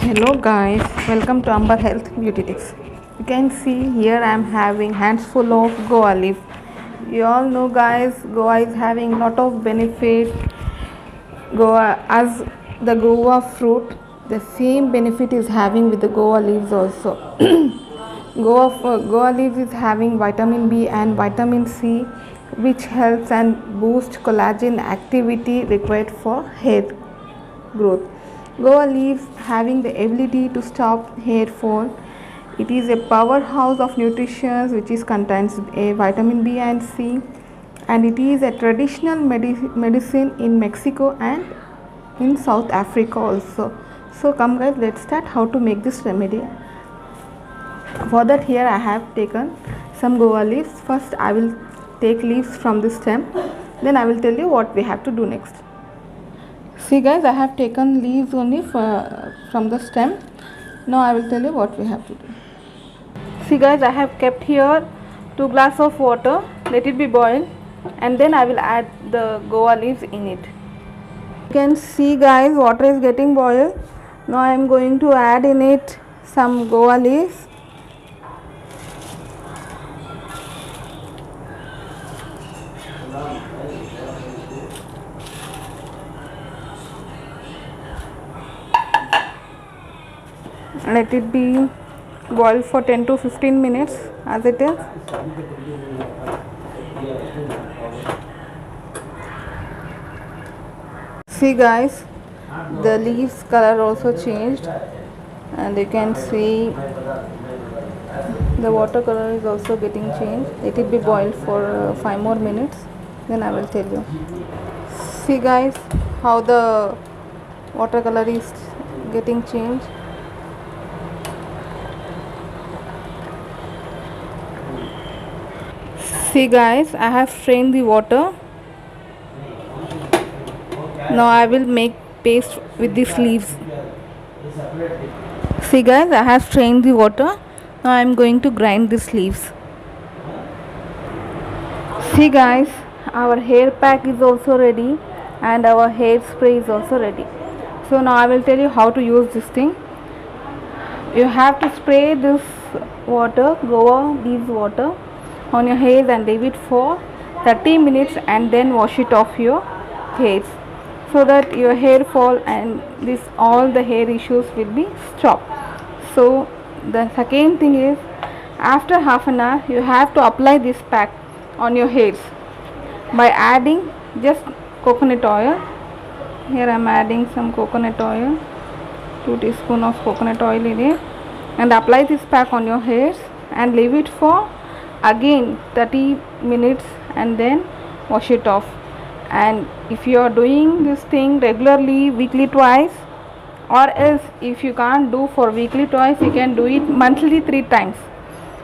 Hello guys, welcome to Amber Health Beauty Tips. You can see here I am having hands full of guava leaf. You all know guys, guava is having lot of benefit. Guava as the guava fruit, the same benefit is having with the guava leaves also. Guava leaves is having vitamin B and vitamin C, which helps and boost collagen activity required for hair growth. Guava leaves having the ability to stop hair fall. It is a powerhouse of nutrition which is contains a vitamin B and C, and it is a traditional medicine in Mexico and in South Africa also. So come guys, let's start how to make this remedy. For that, here I have taken some guava leaves. First I will take leaves from the stem, then I will tell you what we have to do next. See guys, I have taken leaves only from the stem. Now I will tell you what we have to do. See guys, I have kept here 2 glasses of water. Let it be boiled, and then I will add the guava leaves in it. You can see guys, water is getting boiled. Now I am going to add in it some guava leaves. Let it be boiled for 10 to 15 minutes as it is. See guys, the leaves color also changed, and you can see the water color is also getting changed. Let it be boiled for 5 more minutes, then I will tell you. See guys, how the water color is getting changed. See guys, I have strained the water. Now I will make paste with these leaves. See guys, I have strained the water. Now I am going to grind these leaves. See guys, our hair pack is also ready and our hair spray is also ready. So now I will tell you how to use this thing. You have to spray this water, guava leaves water, on your hair and leave it for 30 minutes and then wash it off your hairs, so that your hair fall and all the hair issues will be stopped. So the second thing is, after half an hour you have to apply this pack on your hairs by adding just coconut oil. Here I am adding some coconut oil, 2 teaspoons of coconut oil in it, and apply this pack on your hairs and leave it for again 30 minutes and then wash it off. And if you are doing this thing regularly, weekly twice, or else if you can't do for weekly twice, you can do it monthly 3 times.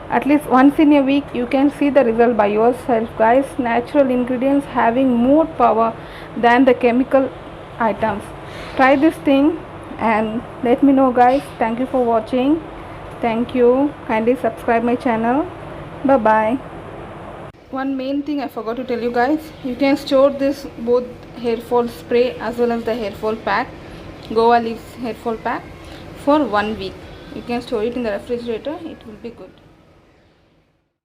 At least once in a week you can see the result by yourself guys. Natural ingredients having more power than the chemical items. Try this thing and let me know guys. Thank you for watching. Thank you. Kindly subscribe my channel. Bye bye. One main thing I forgot to tell you guys, you can store this both hair fall spray as well as the hair fall pack, guava leaves hair fall pack, for 1 week. You can store it in the refrigerator, it will be good.